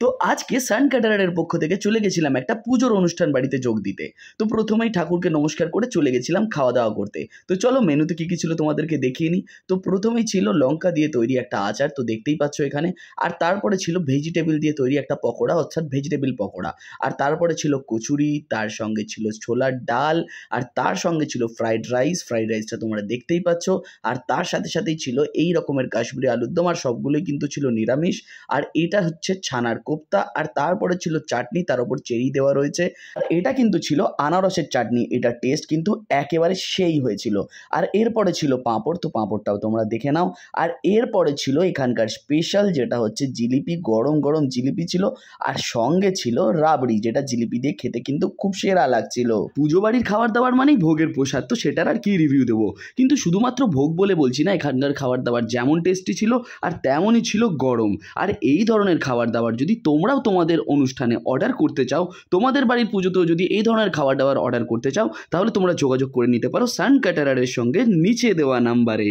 তো আজকে সান ক্যাটারারের পক্ষ থেকে চলে গেছিলাম একটা পুজোর অনুষ্ঠান বাড়িতে যোগ দিতে। তো প্রথমেই ঠাকুরকে নমস্কার করে চলে গেছিলাম খাওয়া দাওয়া করতে। তো চলো মেনুতে কী কী ছিল তোমাদেরকে দেখিয়ে নিই। তো প্রথমেই ছিল লঙ্কা দিয়ে তৈরি একটা আচার, তো দেখতেই পাচ্ছ এখানে। আর তারপরে ছিল ভেজিটেবল দিয়ে তৈরি একটা পকোড়া, অর্থাৎ ভেজিটেবল পকোড়া। আর তারপরে ছিল কচুরি, তার সঙ্গে ছিল ছোলার ডাল, আর তার সঙ্গে ছিল ফ্রাইড রাইস। ফ্রাইড রাইসটা তোমরা দেখতেই পাচ্ছ। আর তার সাথে সাথেই ছিল এই রকমের কাশ্মীরি আলুর দম, আর সবগুলোই কিন্তু ছিল নিরামিষ। আর এটা হচ্ছে ছানার কোপ্তা, আর তারপরে ছিল চাটনি, তার উপর চেরি দেওয়া রয়েছে। আর এটা কিন্তু ছিল আনারসের চাটনি, এটার টেস্ট কিন্তু একেবারে সেই হয়েছিল। আর এরপরে ছিল পাঁপড়, তো পাঁপড়টাও তোমরা দেখে নাও। আর এরপরে ছিল এখানকার স্পেশাল, যেটা হচ্ছে জিলিপি, গরম গরম জিলিপি ছিল। আর সঙ্গে ছিল রাবড়ি, যেটা জিলিপি দিয়ে খেতে কিন্তু খুব সেরা লাগছিল। পুজো বাড়ির খাবার দাবার মানেই ভোগের প্রসাদ, তো সেটার আর কি রিভিউ দেবো। কিন্তু শুধুমাত্র ভোগ বলে বলছি না, এখানকার খাবার দাবার যেমন টেস্টি ছিল আর তেমনই ছিল গরম। আর এই ধরনের খাবার দাবার যদি তোমরাও তোমাদের অনুষ্ঠানে অর্ডার করতে চাও, তোমাদের বাড়ির পুজোতেও যদি এই ধরনের খাবার দাবার অর্ডার করতে চাও, তাহলে তোমরা যোগাযোগ করে নিতে পারো সান ক্যাটারারের সঙ্গে নিচে দেওয়া নাম্বারে।